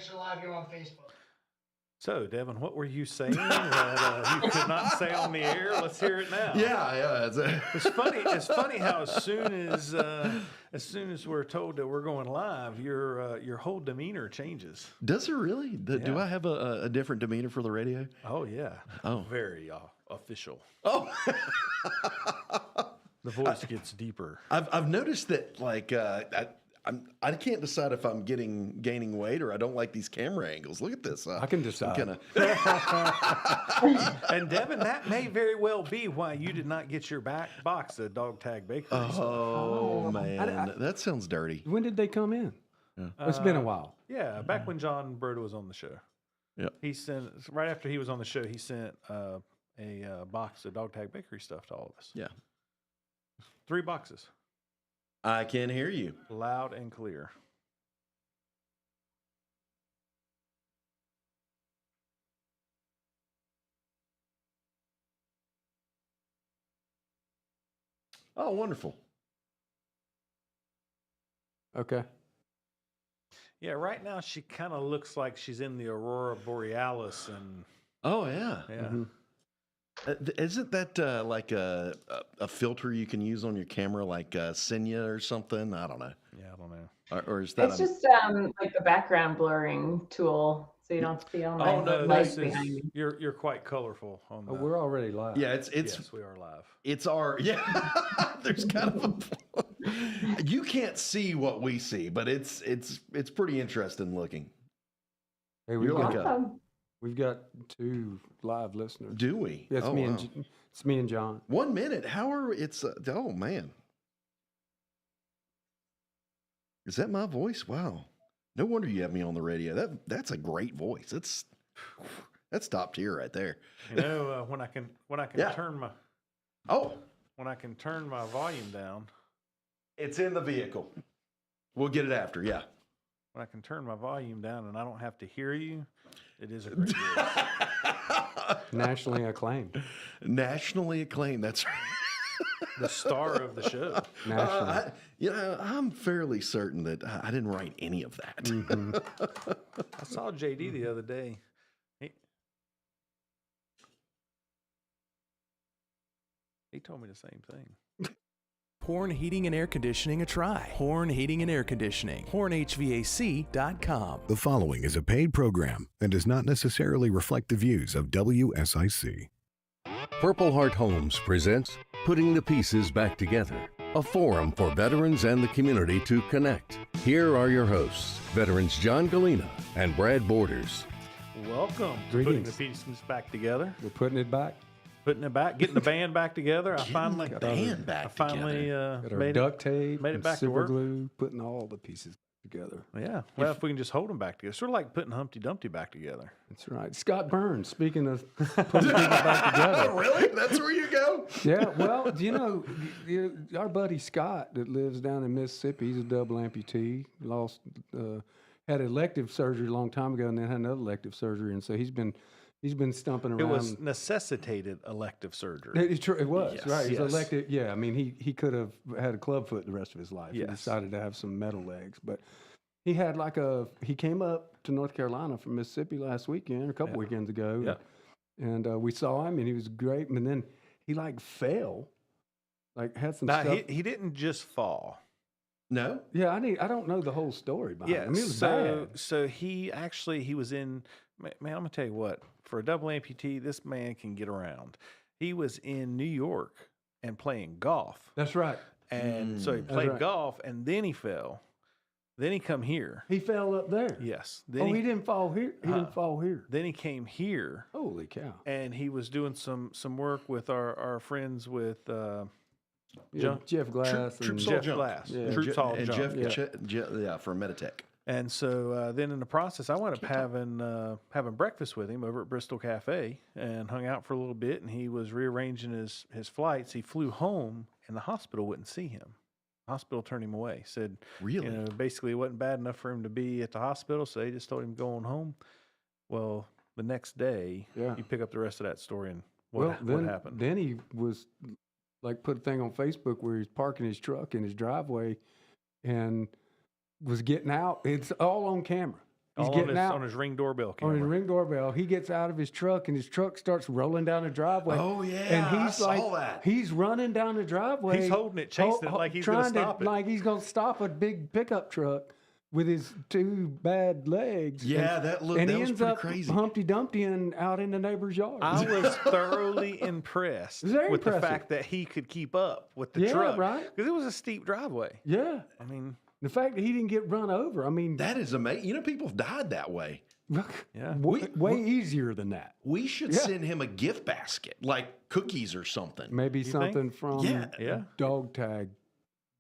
Thanks for live here on Facebook. So, Devin, what were you saying that you could not say on the air? Let's hear it now. Yeah. It's funny. It's funny how as soon as we're told that we're going live, your whole demeanor changes. Does it really? Do I have a different demeanor for the radio? Oh yeah. Oh, very official. Oh, the voice gets deeper. I've noticed that I can't decide if I'm gaining weight or I don't like these camera angles. Look at this. I can decide. And Devin, that may very well be why you did not get your box of dog tag bakery. Oh man, that sounds dirty. When did they come in? Yeah. It's been a while. Yeah, back when John Broda was on the show. Yeah. He sent right after he was on the show. He sent a box of dog tag bakery stuff to all of us. Yeah. 3 boxes. I can hear you loud and clear. Oh, wonderful. Okay. Yeah, right now she kind of looks like she's in the Aurora Borealis, and oh yeah. Mm-hmm. Isn't that like a filter you can use on your camera, like Senya or something? I don't know. Yeah, I don't know. Or is that? It's just like the background blurring tool, so you don't have to see all my lights behind me. You're quite colorful on that. Oh, we're already live. Yeah, it's yes, we are live. It's our There's kind of you can't see what we see, but it's pretty interesting looking. Hey, we've got 2 live listeners. Do we? Yeah, it's me and John. 1 minute. How are it's? Oh man, is that my voice? Wow, no wonder you have me on the radio. That's a great voice. That's top tier right there. You know, when I can turn my when I can turn my volume down. It's in the vehicle. We'll get it after. Yeah. When I can turn my volume down and I don't have to hear you, it is a great voice. Nationally acclaimed. Nationally acclaimed. That's right. The star of the show. Nationally. I'm fairly certain that I didn't write any of that. Mm-hmm. I saw JD the other day. He told me the same thing. Horn Heating and Air Conditioning a try. Horn Heating and Air Conditioning. HornHVAC.com. The following is a paid program and does not necessarily reflect the views of WSIC. Purple Heart Homes presents Putting the Pieces Back Together, a forum for veterans and the community to connect. Here are your hosts, veterans John Gallina and Brad Borders. Welcome to Greetings. Putting the Pieces Back Together. We're putting it back. Putting it back, getting the band back together. I finally got made duct tape, made it and back to silver work. glue, putting all the pieces together. Yeah. Well, if we can just hold them back together, sort of like putting Humpty Dumpty back together. That's right. Scott Burns, speaking of putting people back together. Really? That's where you go? Yeah, well, our buddy Scott that lives down in Mississippi, he's a double amputee, had elective surgery a long time ago and then had another elective surgery. And so he's been stumping around. It was necessitated elective surgery. It was, Yes, right. It yes. was elective. Yeah, I mean, he could have had a club foot the rest of his life. Yes. He decided to have some metal legs. But he had he came up to North Carolina from Mississippi last weekend, a couple weekends ago. Yeah. And we saw him, and he was great. And then he, fell, had some stuff. He didn't just fall. No? Yeah, I don't know the whole story behind it. I mean, it was bad. So he was in, man, I'm going to tell you what, for a double amputee, this man can get around. He was in New York and playing golf. That's right. And so he played golf, and then he fell. Then he come here. He fell up there. Yes. Then he didn't fall here. He didn't fall here. Then he came here. Holy cow. And he was doing some work with our friends with Jeff Glass. Jeff Glass. Yeah. Troops Hall and Jump. Jeff for Meditech. And so then in the process, I wound up having breakfast with him over at Bristol Cafe and hung out for a little bit. And he was rearranging his flights. He flew home, and the hospital wouldn't see him. The hospital turned him away. Said, really? Basically it wasn't bad enough for him to be at the hospital, so they just told him going home. Well, the next day, you pick up the rest of that story and what happened. Then he was put a thing on Facebook where he's parking his truck in his driveway and was getting out. It's all on camera. He's All getting out on his Ring doorbell on camera. his Ring doorbell. He gets out of his truck, and his truck starts rolling down the driveway. Oh, yeah, and he's I saw that. He's running down the driveway. He's holding it, chasing it like he's going to stop it. Like he's going to stop a big pickup truck with his two bad legs. Yeah, and, that looked and that he was ends pretty up crazy. Humpty Dumpty and out in the neighbor's yard. I was thoroughly impressed Very with the impressive. fact that he could keep up with the Yeah, truck. right. Because it was a steep driveway. Yeah. I mean, The fact that he didn't get run over, I mean, That is amazing. You know, people have died that way. yeah. way easier than that. We should send him a gift basket, like cookies or something. Maybe think? something from Yeah. Dog Tag.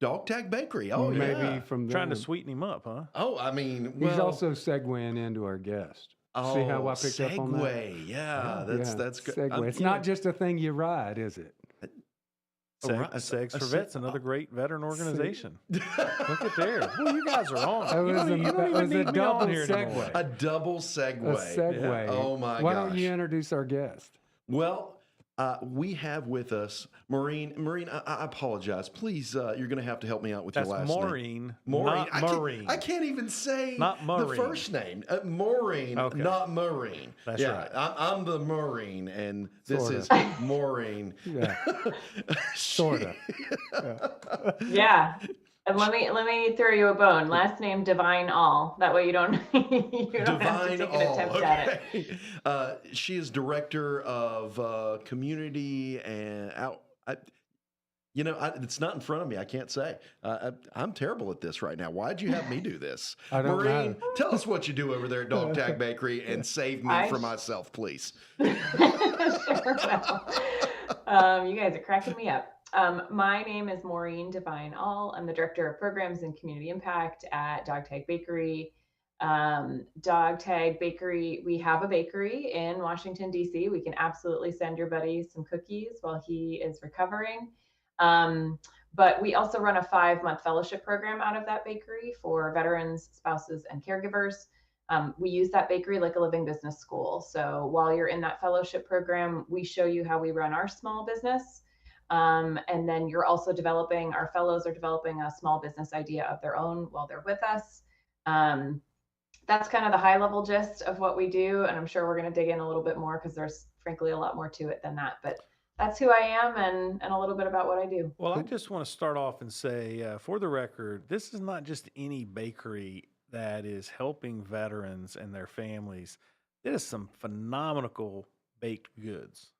Dog Tag Bakery. Oh, Maybe yeah. from Trying to them. sweeten him up, huh? Oh, I mean, well, He's also segueing into our guest. See how I picked up on that? Segue. Yeah, that's good. Segue. It's not just a thing you ride, is it? Segs for Vets, another great veteran organization. Look at there. Well, you guys are on. That was You don't a even need me double on here anymore. segue. a double segue. A segue. Oh, my Why gosh. don't you introduce our guest? Well, we have with us Maureen. Maureen, I apologize. Please, you're going to have to help me out with That's your last name. Maureen, Maureen. not I can't- Maureen. I can't even say Not the Maureen. first name. Maureen, Okay. not Maureen. That's right. I'm the Maureen, and this Sorta. is Maureen. Yeah, sort of. Yeah. And let me throw you a bone. Last name Devine-Ahl. That way you don't you don't have to take an attempt at it. Okay. She is director of community and out. It's not in front of me. I can't say. I'm terrible at this right now. Why'd you have me do this? I don't Maureen, know. tell us what you do over there at Dog Tag Bakery and save me from myself, please. Sure will. You guys are cracking me up. My name is Maureen Devine-Ahl. I'm the Director of Programs and Community Impact at Dog Tag Bakery. Dog Tag Bakery, we have a bakery in Washington, D.C. We can absolutely send your buddy some cookies while he is recovering. But we also run a 5-month fellowship program out of that bakery for veterans, spouses, and caregivers. We use that bakery like a living business school. So while you're in that fellowship program, we show you how we run our small business. And then our fellows are developing a small business idea of their own while they're with us. That's kind of the high level gist of what we do. And I'm sure we're going to dig in a little bit more because there's frankly a lot more to it than that. But that's who I am and a little bit about what I do. Well, I just want to start off and say, for the record, this is not just any bakery that is helping veterans and their families. It is some phenomenal baked goods.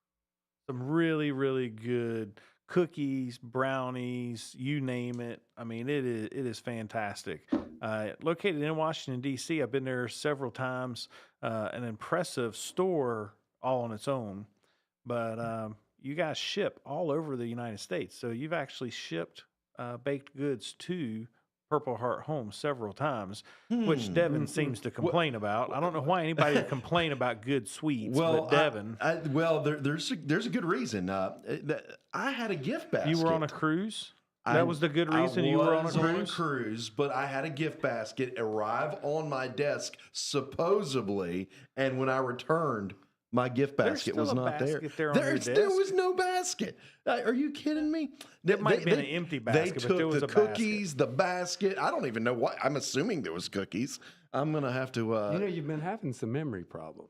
Some really, really good cookies, brownies, you name it. I mean, it is fantastic. Located in Washington, D.C., I've been there several times. An impressive store all on its own. But you guys ship all over the United States. So you've actually shipped baked goods to Purple Heart Home several times, which Devin seems to complain about. I don't know why anybody would complain about good sweets, but Devin. There's a good reason. I had a gift basket. You were on a cruise? That was the good reason you were on a I was on a cruise? cruise, but I had a gift basket arrive on my desk, supposedly, and when I returned, my gift basket was not there. There on your There desk? was no basket. Are you kidding me? It might have been an empty basket, They but there took was the a basket. cookies, the basket. I don't even know what. I'm assuming there was cookies. I'm gonna have to. You've been having some memory problems.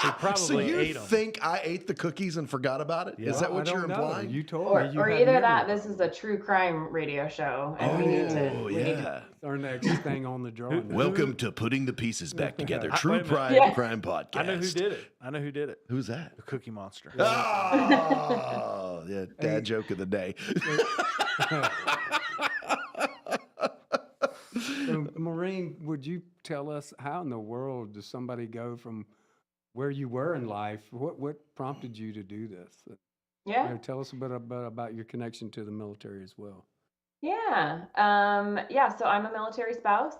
He probably So you ate 'em. think I ate the cookies and forgot about it? Is that what you're implying? You told Or me you or had either memory that, problems. this is a true crime radio show. And we need to It's our next thing on the drawing. list. Welcome to Putting the Pieces Back Together. Wait a True minute. crime podcast. I know who did it. I know who did it. Who's that? The Cookie Monster. Oh, yeah, dad joke of the day. So, Maureen, would you tell us how in the world does somebody go from where you were in life? What prompted you to do this? Yeah. Tell us a bit about your connection to the military as well. Yeah. So I'm a military spouse.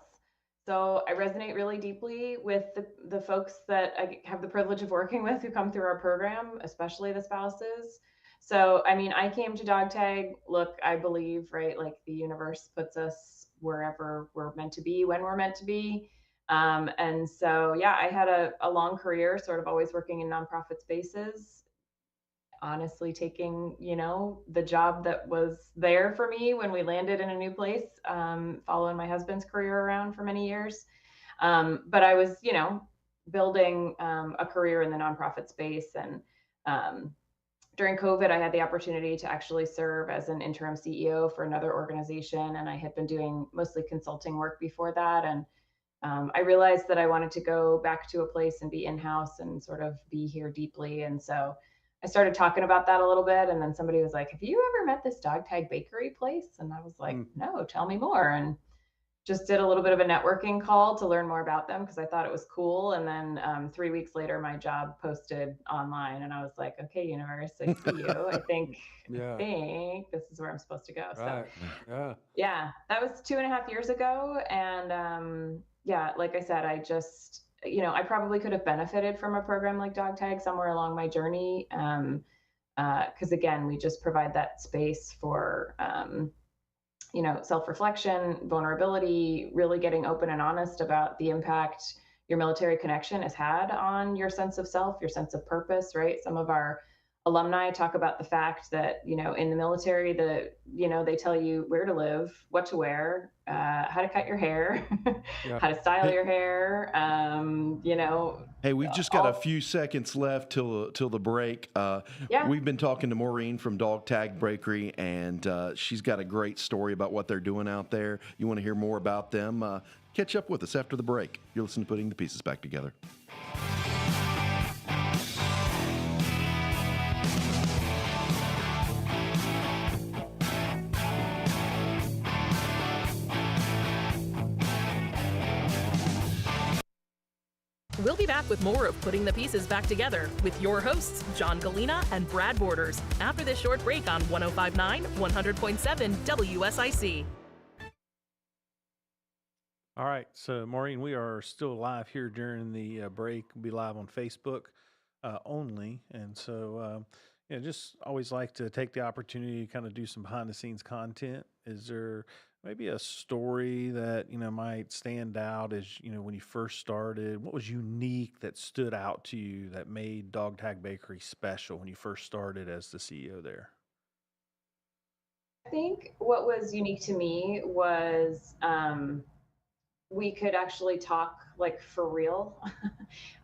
So I resonate really deeply with the folks that I have the privilege of working with who come through our program, especially the spouses. So, I mean, I came to Dog Tag. Look, I believe, right, like the universe puts us wherever we're meant to be, when we're meant to be. And so, yeah, I had a long career, sort of always working in nonprofit spaces, honestly taking, the job that was there for me when we landed in a new place, following my husband's career around for many years. But I was, building a career in the nonprofit space. And during COVID, I had the opportunity to actually serve as an interim CEO for another organization. And I had been doing mostly consulting work before that. And I realized that I wanted to go back to a place and be in-house and sort of be here deeply. And so I started talking about that a little bit. And then somebody was like, have you ever met this Dog Tag Bakery place? And I was like, no, tell me more. And just did a little bit of a networking call to learn more about them because I thought it was cool. And then 3 weeks later, my job posted online, and I was like, "Okay, universe, I see you. I think this is where I'm supposed to go." Right. So, yeah, that was 2.5 years ago, and like I said, I just, I probably could have benefited from a program like Dog Tag somewhere along my journey, because again, we just provide that space for self-reflection, vulnerability, really getting open and honest about the impact your military connection has had on your sense of self, your sense of purpose, right? Some of our alumni talk about the fact that, in the military, they tell you where to live, what to wear, how to cut your hair, how to style your hair, Hey, we've just got a few seconds left till the break. We've been talking to Maureen from Dog Tag Bakery, and she's got a great story about what they're doing out there. You want to hear more about them? Catch up with us after the break. You're listening to Putting the Pieces Back Together. We'll be back with more of Putting the Pieces Back Together with your hosts, John Gallina and Brad Borders, after this short break on 105.9, 100.7 WSIC. All right, so Maureen, we are still live here during the break. We'll be live on Facebook only, and so just always like to take the opportunity to kind of do some behind-the-scenes content. Is there maybe a story that might stand out as when you first started? What was unique that stood out to you that made Dog Tag Bakery special when you first started as the CEO there? I think what was unique to me was we could actually talk like for real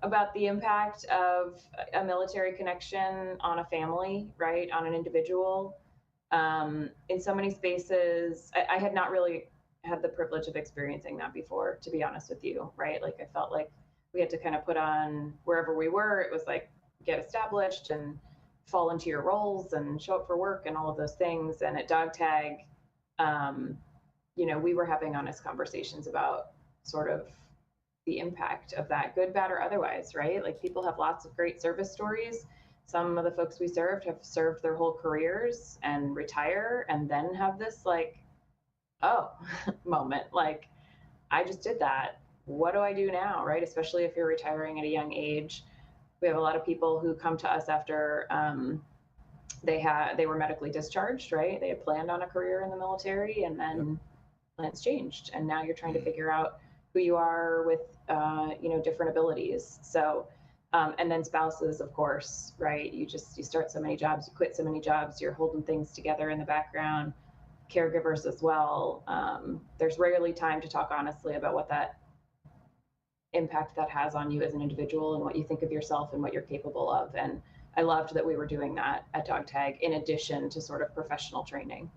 about the impact of a military connection on a family, right? On an individual. In so many spaces, I had not really had the privilege of experiencing that before, to be honest with you, right? Like I felt like we had to kind of put on wherever we were. It was like get established and fall into your roles and show up for work and all of those things. And at Dog Tag, we were having honest conversations about sort of the impact of that, good, bad, or otherwise, right? Like people have lots of great service stories. Some of the folks we served have served their whole careers and retire and then have this like, oh, moment. Like, I just did that. What do I do now, right? Especially if you're retiring at a young age. We have a lot of people who come to us after they were medically discharged, right? They had planned on a career in the military and then plans changed. And now you're trying to figure out who you are with, different abilities. So, and then spouses, of course, right? You start so many jobs, you quit so many jobs, you're holding things together in the background. Caregivers as well. There's rarely time to talk honestly about what that impact that has on you as an individual and what you think of yourself and what you're capable of. And I loved that we were doing that at Dog Tag in addition to sort of professional training.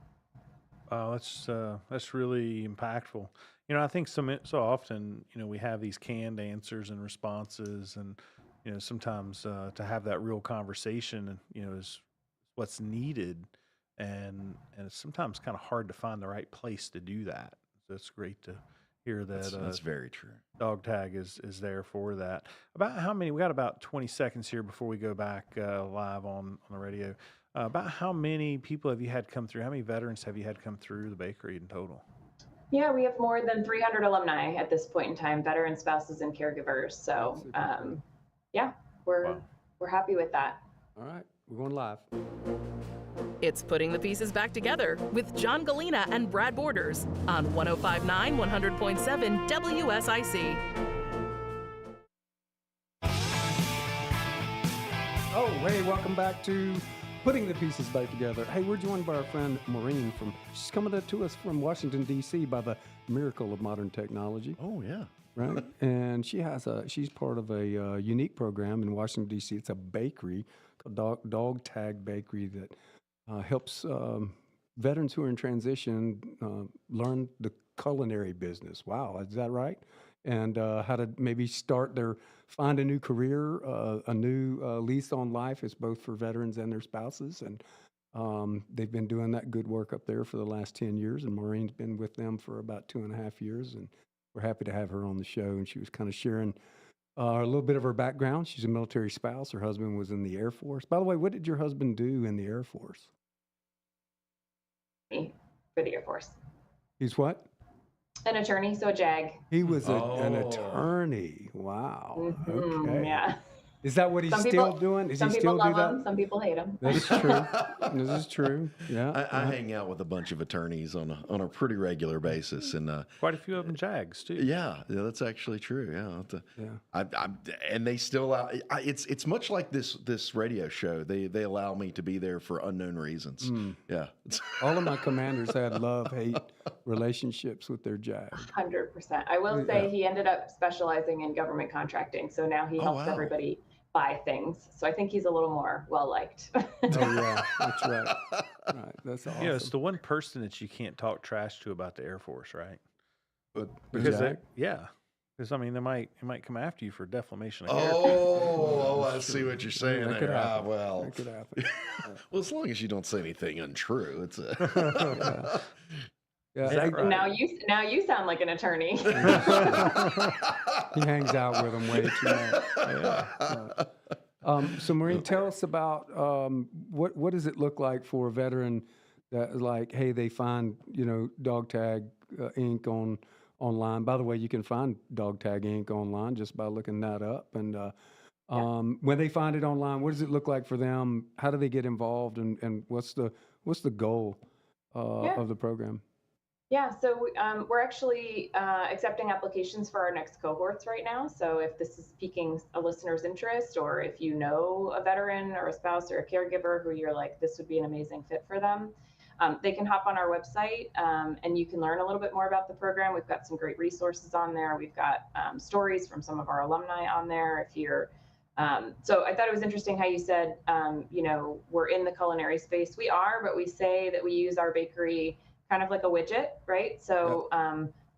That's really impactful. I think so often, we have these canned answers and responses, and sometimes to have that real conversation, is what's needed, and it's sometimes kind of hard to find the right place to do that. So it's great to hear that. That's very true. Dog Tag is there for that. About how many? We got about 20 seconds here before we go back live on the radio. About how many people have you had come through? How many veterans have you had come through the bakery in total? Yeah, we have more than 300 alumni at this point in time, veteran spouses and caregivers. So, we're happy with that. All right, we're going live. It's Putting the Pieces Back Together with John Gallina and Brad Borders on 105.9, 100.7 WSIC. Oh, hey, welcome back to Putting the Pieces Back Together. Hey, we're joined by our friend Maureen she's coming to us from Washington, D.C. by the miracle of modern technology. Oh, yeah. right? And she's part of a unique program in Washington, D.C. It's a bakery called Dog Tag Bakery that helps veterans who are in transition learn the culinary business. Wow, is that right? And how to maybe find a new career, a new lease on life. It's both for veterans and their spouses. And they've been doing that good work up there for the last 10 years. And Maureen's been with them for about 2.5 years. And we're happy to have her on the show. And she was kind of sharing a little bit of her background. She's a military spouse. Her husband was in the Air Force. By the way, what did your husband do in the Air Force? For the Air Force. He's what? An attorney, so a JAG. He was an attorney. Wow. Okay. Yeah. Is that what he's still doing? Is he still do that? Him, some people hate him. That's true. This is true. Yeah. I hang out with a bunch of attorneys on a pretty regular basis, and quite a few of them JAGs too. Yeah, that's actually true. Yeah. And they still it's much like this radio show. They allow me to be there for unknown reasons. Yeah. All of my commanders had love-hate relationships with their JAGs. 100%. I will say he ended up specializing in government contracting, so now he helps everybody buy things. So I think he's a little more well-liked. Oh, yeah, that's right. Right, that's awesome. Yeah, it's the one person that you can't talk trash to about the Air Force, right? But because because I mean, they might come after you for defamation of character. I see what you're saying that there. could happen. Well, That could happen. well, as long as you don't say anything untrue, it's Yeah. Right. Now you sound like an attorney. He hangs out with them way too much. So Maureen, tell us about what does it look like for a veteran that like, hey, they find Dog Tag Inc. online. By the way, you can find Dog Tag Inc. online just by looking that up. And when they find it online, what does it look like for them? How do they get involved? And what's the goal of the program? Yeah, so we're actually accepting applications for our next cohorts right now. So if this is piquing a listener's interest, or if you know a veteran or a spouse or a caregiver who you're like, this would be an amazing fit for them, they can hop on our website and you can learn a little bit more about the program. We've got some great resources on there. We've got stories from some of our alumni on there. If you're so I thought it was interesting how you said, we're in the culinary space. We are, but we say that we use our bakery kind of like a widget, right? So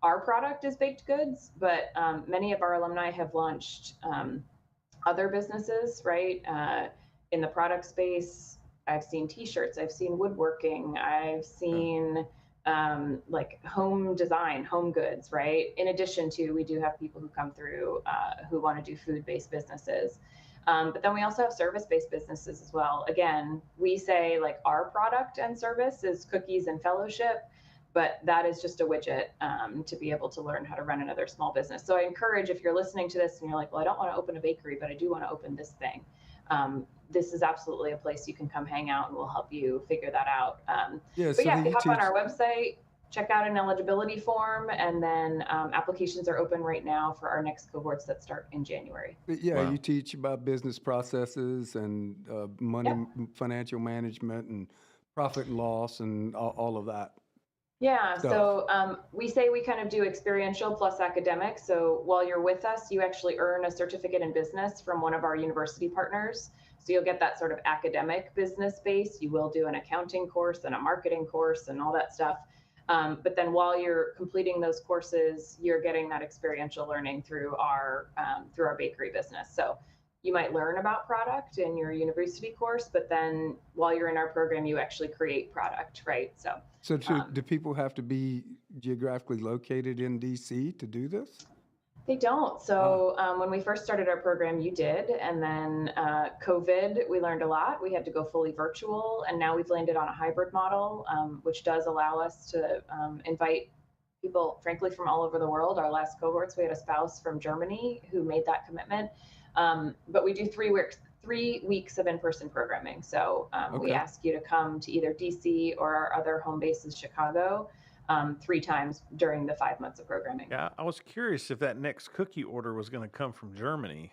our product is baked goods, but many of our alumni have launched other businesses, right? In the product space, I've seen T-shirts, I've seen woodworking, I've seen like home design, home goods, right? In addition to, we do have people who come through who want to do food-based businesses. But then we also have service-based businesses as well. Again, we say like our product and service is cookies and fellowship, but that is just a widget to be able to learn how to run another small business. So I encourage, if you're listening to this and you're like, well, I don't want to open a bakery, but I do want to open this thing. This is absolutely a place you can come hang out, and we'll help you figure that out. If you hop on our website, check out an eligibility form, and then applications are open right now for our next cohorts that start in January. Yeah, wow. You teach about business processes and money, financial management, and profit and loss, and all of that. Yeah, so we say we kind of do experiential plus academic. So while you're with us, you actually earn a certificate in business from one of our university partners. So you'll get that sort of academic business base. You will do an accounting course and a marketing course and all that stuff. But then while you're completing those courses, you're getting that experiential learning through our bakery business. So you might learn about product in your university course, but then while you're in our program, you actually create product, right? So do people have to be geographically located in DC to do this? They don't. So when we first started our program, you did. And then COVID, we learned a lot. We had to go fully virtual. And now we've landed on a hybrid model, which does allow us to invite people, frankly, from all over the world. Our last cohorts, we had a spouse from Germany who made that commitment. But we do 3 weeks of in-person programming. So we ask you to come to either DC or our other home bases, Chicago, 3 times during the 5 months of programming. Yeah, I was curious if that next cookie order was going to come from Germany.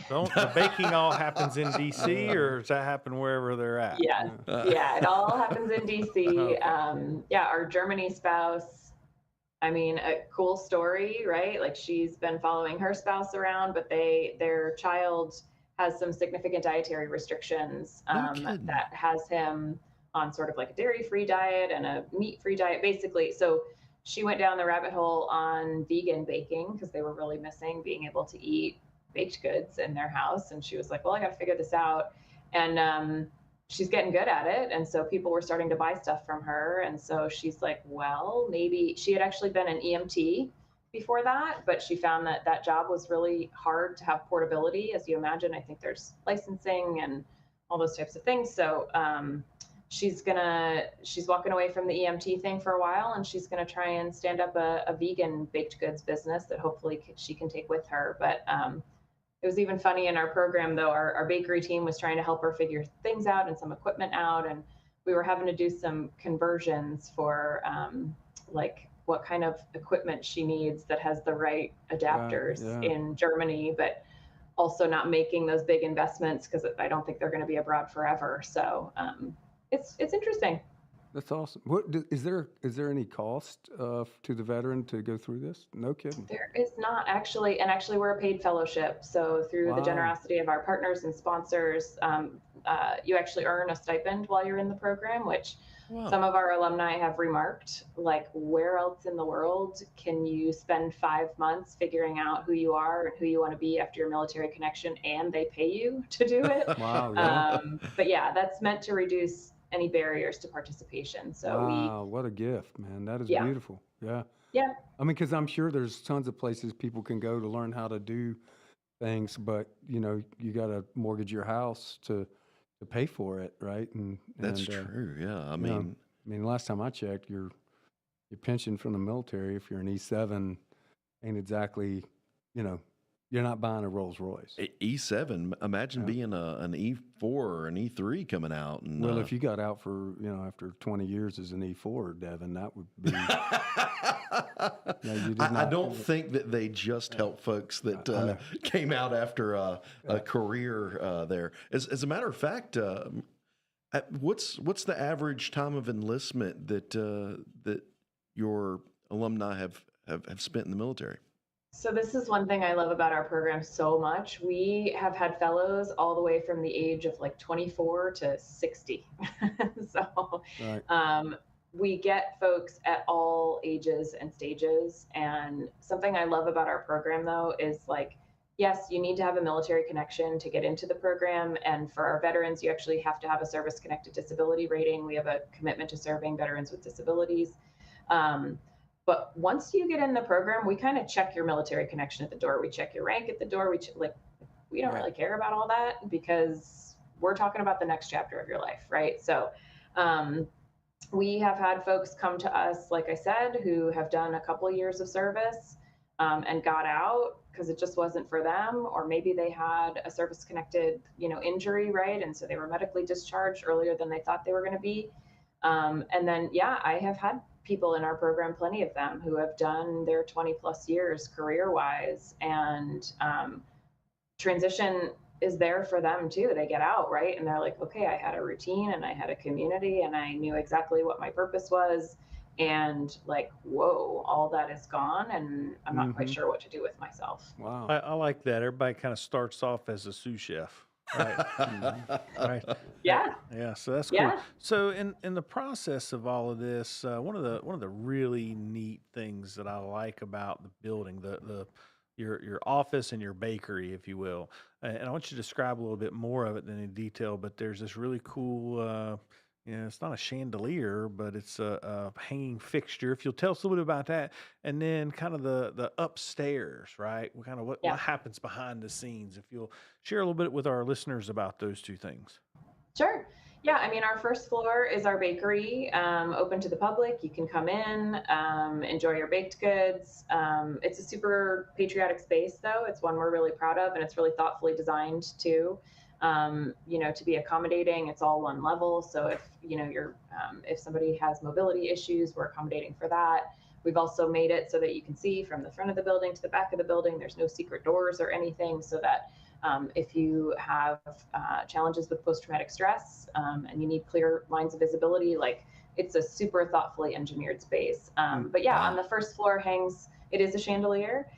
Don't the baking all happens in DC, or does that happen wherever they're at? Yeah, it all happens in DC. Our Germany spouse I mean, a cool story, right? Like she's been following her spouse around, but their child has some significant dietary restrictions No kidding. that has him on sort of like a dairy-free diet and a meat-free diet, basically. So she went down the rabbit hole on vegan baking because they were really missing being able to eat baked goods in their house. And she was like, well, I got to figure this out. And she's getting good at it. And so people were starting to buy stuff from her. And so she's like, well, maybe she had actually been an EMT before that, but she found that that job was really hard to have portability. As you imagine, I think there's licensing and all those types of things. So she's walking away from the EMT thing for a while, and she's going to try and stand up a vegan baked goods business that hopefully she can take with her. But it was even funny in our program, though, our bakery team was trying to help her figure things out and some equipment out. And we were having to do some conversions for like what kind of equipment she needs that has the right adapters in Germany, but also not making those big investments because I don't think they're going to be abroad forever. So it's interesting. That's awesome. Is there any cost to the veteran to go through this? No kidding. There is not actually, and actually we're a paid fellowship. So through the generosity of our partners and sponsors, you actually earn a stipend while you're in the program, which some of our alumni have remarked, like, where else in the world can you spend 5 months figuring out who you are and who you want to be after your military connection, and they pay you to do it? Wow. Yeah. But yeah, that's meant to reduce any barriers to participation. So wow, what a gift, man. That is beautiful. Yeah. Yeah. I mean, because I'm sure there's tons of places people can go to learn how to do things, but you got to mortgage your house to pay for it, right? And That's true. Yeah. I mean, last time I checked, your pension from the military, if you're an E7, ain't exactly, you're not buying a Rolls Royce. E7. Imagine being an E4 or an E3 coming out. And, well, if you got out for after 20 years as an E4, Devin, that would be. I don't think that they just help folks that came out after a career there. As a matter of fact, what's the average time of enlistment that your alumni have spent in the military? So this is one thing I love about our program so much. We have had fellows all the way from the age of like 24 to 60. So we get folks at all ages and stages. And something I love about our program, though, is like, yes, you need to have a military connection to get into the program. And for our veterans, you actually have to have a service-connected disability rating. We have a commitment to serving veterans with disabilities. But once you get in the program, we kind of check your military connection at the door. We check your rank at the door. We don't really care about all that because we're talking about the next chapter of your life, right? So we have had folks come to us, like I said, who have done a couple of years of service and got out because it just wasn't for them, or maybe they had a service-connected, injury, right? And so they were medically discharged earlier than they thought they were going to be. And then, I have had people in our program, plenty of them, who have done their 20 plus years career-wise, and transition is there for them too. They get out, right? And they're like, okay, I had a routine and I had a community and I knew exactly what my purpose was. And like, whoa, all that is gone and I'm not quite sure what to do with myself. Wow. I like that. Everybody kind of starts off as a sous chef. Right. Right. Yeah. Yeah. So that's cool. Yeah. So in the process of all of this, one of the really neat things that I like about the building, your office and your bakery, if you will, and I want you to describe a little bit more of it than in detail. But there's this really cool. It's not a chandelier, but it's a hanging fixture. If you'll tell us a little bit about that, and then kind of the upstairs, right? What happens behind the scenes. If you'll share a little bit with our listeners about those two things. Sure. Yeah, I mean, our first floor is our bakery, open to the public. You can come in, enjoy your baked goods. It's a super patriotic space, though. It's one we're really proud of, and it's really thoughtfully designed too. To be accommodating. It's all one level. So if, if somebody has mobility issues, we're accommodating for that. We've also made it so that you can see from the front of the building to the back of the building. There's no secret doors or anything, so that if you have challenges with post-traumatic stress and you need clear lines of visibility, like it's a super thoughtfully engineered space. But yeah, on the first floor it is a chandelier.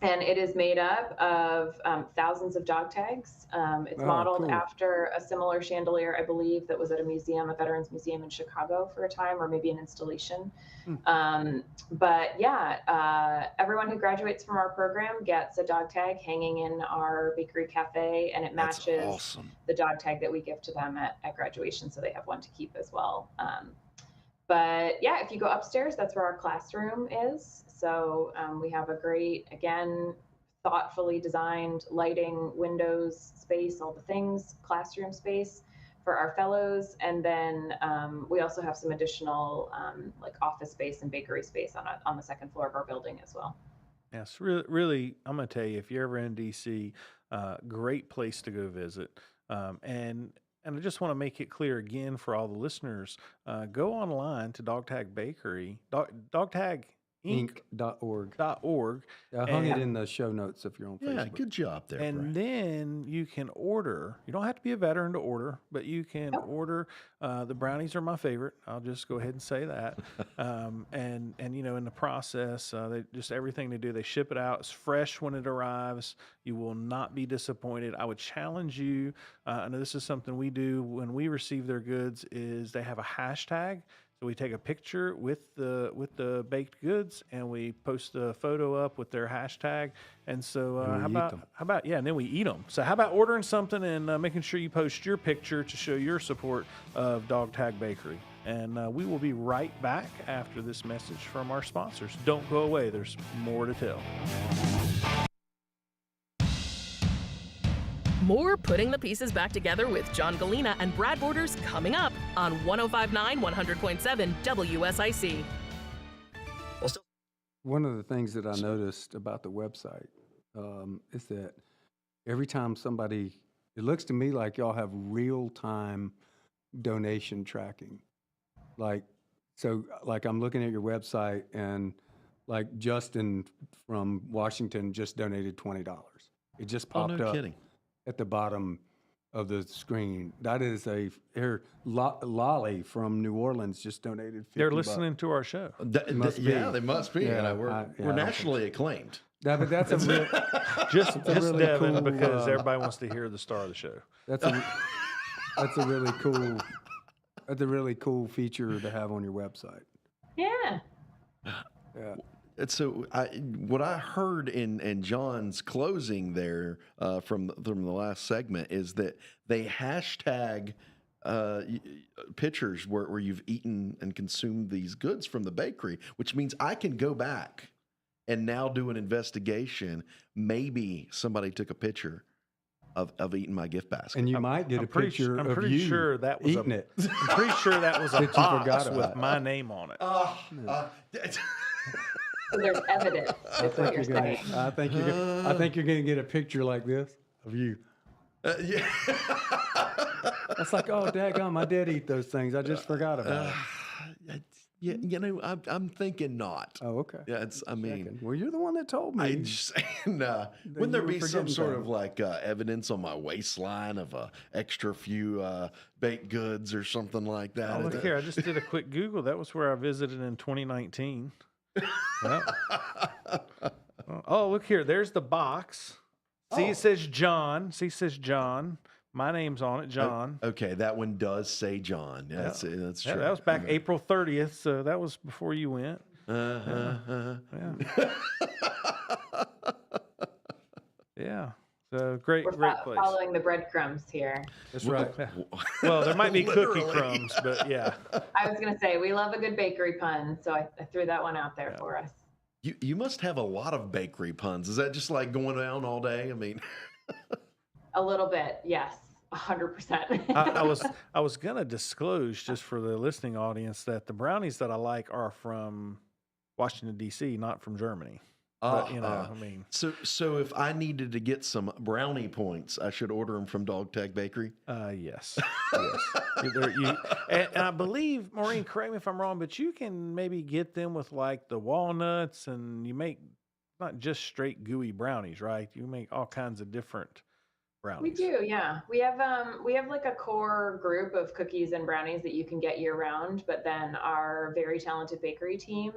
And it is made up of thousands of dog tags. It's modeled cool. after a similar chandelier, I believe, that was at a museum, a veterans museum in Chicago for a time, or maybe an installation. But yeah, everyone who graduates from our program gets a dog tag hanging in our bakery cafe, and it matches the dog tag that we give to them at graduation, so they have one to keep as well. But yeah, if you go upstairs, that's where our classroom is. So we have a great, again, thoughtfully designed lighting, windows, space, all the things, classroom space for our fellows. And then we also have some additional like office space and bakery space on the second floor of our building as well. Yes, really, I'm going to tell you, if you're ever in DC, great place to go visit. And I just want to make it clear again for all the listeners, go online to Dog Tag Bakery, Inc.org. I hung it in the show notes if you're on Facebook. Yeah, good job there, And Brad. then you can order. You don't have to be a veteran to order, but you can order. The brownies are my favorite. I'll just go ahead and say that. And you know, in the process, they just everything they do, they ship it out. It's fresh when it arrives. You will not be disappointed. I would challenge you. I know this is something we do when we receive their goods. Is they have a hashtag. So we take a picture with the baked goods and we post a photo up with their hashtag. And so how about and then we eat them. So how about ordering something and making sure you post your picture to show your support of Dog Tag Bakery. And we will be right back after this message from our sponsors. Don't go away. There's more to tell. More Putting the Pieces Back Together with John Gallina and Brad Borders coming up on 105.9 100.7 WSIC. One of the things that I noticed about the website is that every time it looks to me like y'all have real-time donation tracking. Like I'm looking at your website and like Justin from Washington just donated $20. It just popped up. Kidding. At the bottom of the screen. That is Lolly from New Orleans just donated $50. They're listening to our show. They must be. Yeah, We're nationally acclaimed. But that's a real, Just really Devin, cool, because everybody wants to hear the star of the show. that's a really cool feature to have on your website. Yeah. Yeah. And so what I heard in John's closing there from the last segment is that they hashtag pictures where you've eaten and consumed these goods from the bakery, which means I can go back and now do an investigation. Maybe somebody took a picture of eating my gift basket. And you might get a picture of you sure that was eating it. I'm pretty sure that was a That you box forgot with about. my name on it. So there's evidence. Is what you're saying. I think you're going to get a picture like this of you. Yeah. That's like, oh, daggone, I did eat those things. I just forgot about it. Yeah, you know, I'm thinking not. Oh, okay. Yeah, Well, you're the one that told me. I just saying, wouldn't there be some sort of like evidence on my waistline of a extra few baked goods or something like that? Oh, look here. I just did a quick Google. That was where I visited in 2019. Well, oh, look here. There's the box. See, it says John. My name's on it, John. Okay, that one does say John. That's true. Yeah, that was back April 30th, so that was before you went. Yeah. So great place. Following the breadcrumbs here. That's right. Well, there might be cookie Literally. crumbs, but yeah. I was going to say, we love a good bakery pun, so I threw that one out there for us. You must have a lot of bakery puns. Is that just like going down all day? I mean, A little bit, yes. 100%. I was gonna disclose just for the listening audience that the brownies that I like are from Washington D.C., not from Germany. But I mean, so if I needed to get some brownie points, I should order them from Dog Tag Bakery. Yes. And I believe, Maureen, correct me if I'm wrong, but you can maybe get them with like the walnuts, and you make not just straight gooey brownies, right? You make all kinds of different brownies? We do, yeah. We have like a core group of cookies and brownies that you can get year round, but then our very talented bakery team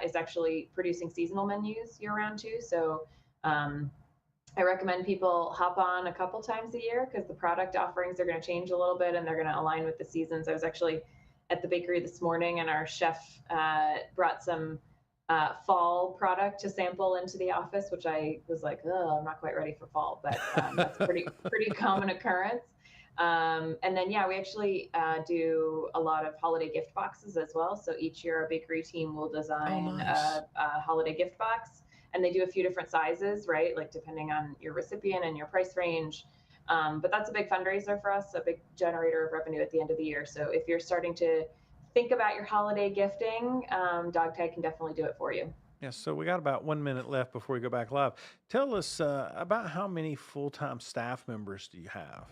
is actually producing seasonal menus year round too. So I recommend people hop on a couple times a year because the product offerings are going to change a little bit and they're going to align with the seasons. I was actually at the bakery this morning and our chef brought some fall product to sample into the office, which I was like, oh, I'm not quite ready for fall, but that's a pretty common occurrence. And then, yeah, we actually do a lot of holiday gift boxes as well. So each year our bakery team will design nice. a holiday gift box, and they do a few different sizes, right? Like depending on your recipient and your price range. But that's a big fundraiser for us, a big generator of revenue at the end of the year. So if you're starting to think about your holiday gifting, Dog Tag can definitely do it for you. Yeah, so we got about 1 minute left before we go back live. Tell us about how many full-time staff members do you have?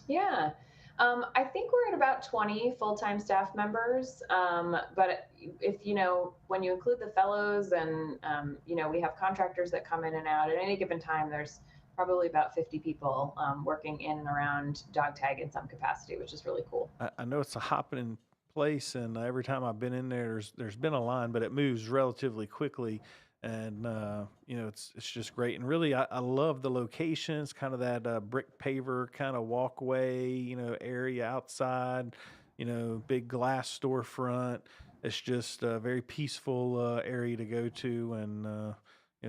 Yeah. I think we're at about 20 full-time staff members. But if, when you include the fellows and, we have contractors that come in and out at any given time, there's probably about 50 people working in and around Dog Tag in some capacity, which is really cool. I know it's a hopping place, and every time I've been in there, there's been a line, but it moves relatively quickly, and it's just great. And really, I love the locations, kind of that brick paver kind of walkway, area outside, big glass storefront. It's just a very peaceful area to go to and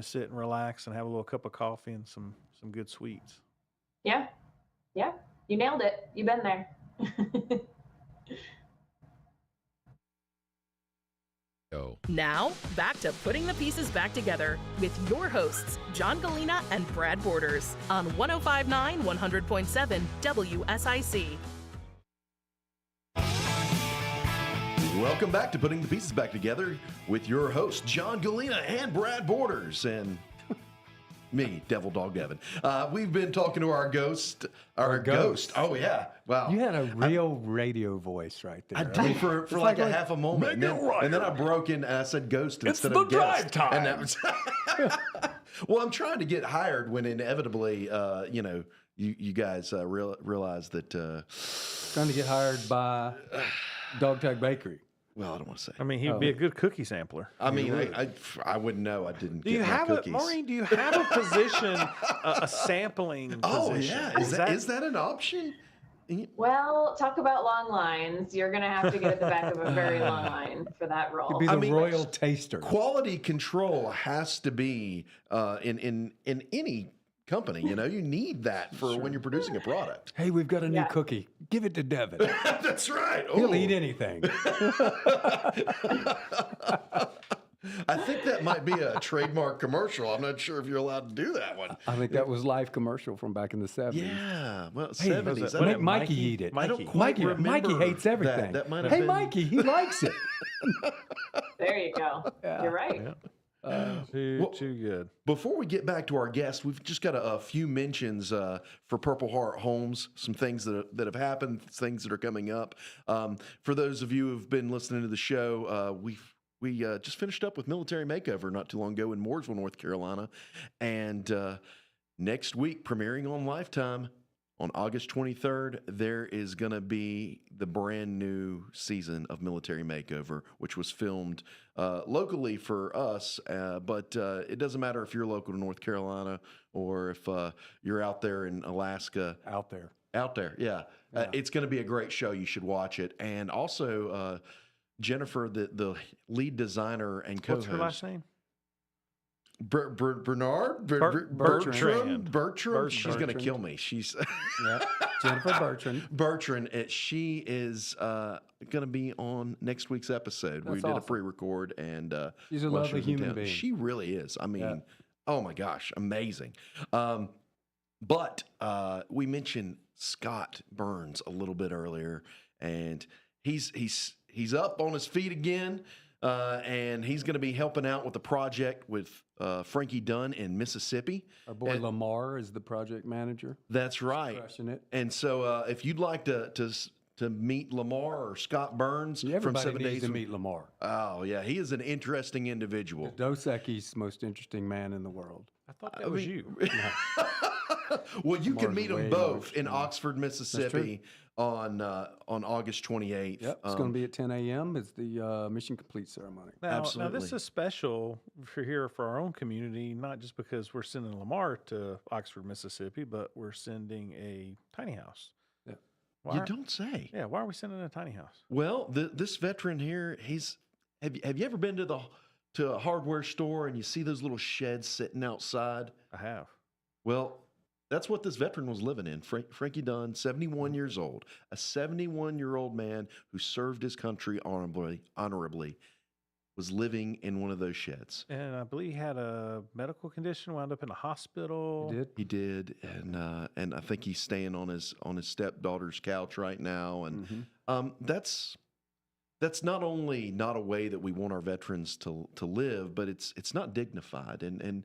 sit and relax and have a little cup of coffee and some good sweets. Yeah, you nailed it. You've been there. Now, back to putting the pieces back together with your hosts, John Gallina and Brad Borders on 105.9 100.7 WSIC. Welcome back to Putting the Pieces Back Together with your hosts, John Gallina and Brad Borders, and me, Devil Dog Devin. We've been talking to our ghost. Our ghost. Oh, yeah. Wow. You had a real radio voice right there. I did for like a half a moment. And then I broke in and I said ghost instead of guest. It's the drive time. And that was well, I'm trying to get hired when inevitably, you guys realize that. Trying to get hired by Dog Tag Bakery. Well, I don't want to say. I mean, he'd be a good cookie sampler. I mean, I wouldn't know. I didn't. Do you have Maureen? Do you have a position, a sampling position? Oh yeah, is that an option? Well, talk about long lines. You're going to have to get at the back of a very long line for that role. Be the royal taster. Quality control has to be in any company. You need that for when you're producing a product. Hey, we've got a new cookie. Give it to Devin. That's right. He'll eat anything. I think that might be a trademark commercial. I'm not sure if you're allowed to do that one. I think that was Life commercial from back in the 70s. Yeah, well, Hey, 70s. Let Mikey eat it. Mikey hates everything. That might have hey, been... Mikey, he likes it. There you go. Yeah. You're right. Yeah. Too good. Before we get back to our guest, we've just got a few mentions for Purple Heart Homes, some things that have happened, things that are coming up. For those of you who've been listening to the show, we just finished up with Military Makeover not too long ago in Mooresville, North Carolina. And next week, premiering on Lifetime, on August 23rd, there is going to be the brand new season of Military Makeover, which was filmed locally for us, but it doesn't matter if you're local to North Carolina or if you're out there in Alaska. Out there, yeah. It's going to be a great show. You should watch it. And also, Jennifer, the lead designer and co-host. What's her last name? Bertrand. She's going to kill me. She's Jennifer Bertrand. Bertrand. She is going to be on next week's episode. That's we did a awesome. pre-record, and She's a lovely human being. She really is. I mean, oh my gosh, amazing. But we mentioned Scott Burns a little bit earlier, and he's up on his feet again. And he's going to be helping out with the project with Frankie Dunn in Mississippi. Our boy Lamar is the project manager. That's right. Crushing it. And so if you'd like to meet Lamar or Scott Burns from 7 needs Days to meet Lamar. Oh, yeah. He is an interesting individual. Dos Equis' most interesting man in the world. I thought that was you. Well, you can Mark's meet them way both more in Oxford, Mississippi on August 28th. Yep, it's going to be at 10 a.m. It's the Mission Complete ceremony. Now, Absolutely. this is special for our own community, not just because we're sending Lamar to Oxford, Mississippi, but we're sending a tiny house. Yeah. Why You are- don't say. Yeah, why are we sending a tiny house? Well, this veteran here, have you ever been to a hardware store and you see those little sheds sitting outside? I have. Well, that's what this veteran was living in. Frankie Dunn, 71 years old, a 71-year-old man who served his country honorably, was living in one of those sheds. And I believe he had a medical condition, wound up in a hospital. You did? He did, and I think he's staying on his stepdaughter's couch right now. And that's not only not a way that we want our veterans to live, but it's not dignified, and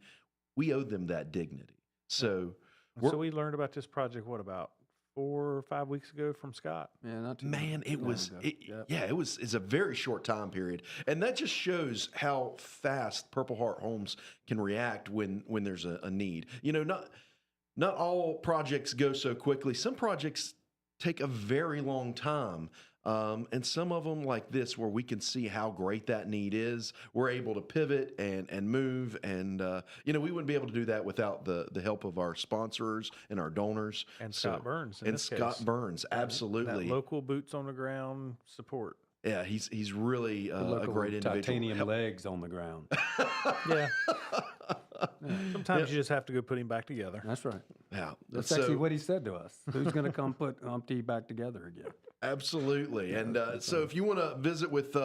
we owe them that dignity. So. So we learned about this project, what, about 4 or 5 weeks ago from Scott? Yeah, not too Man, it long was, ago. Yep. it's a very short time period. And that just shows how fast Purple Heart Homes can react when there's a need. You know, not all projects go so quickly. Some projects take a very long time. And some of them like this, where we can see how great that need is, we're able to pivot and move. And, we wouldn't be able to do that without the help of our sponsors and our donors. And Scott Burns. And Scott Burns, absolutely. That local boots on the ground support. Yeah, he's really a great individual. Titanium legs on the ground. Yeah. Sometimes you just have to go put him back together. That's right. Yeah, That's actually what he said to us. Who's going to come put Humpty back together again? Absolutely. And so if you want to visit with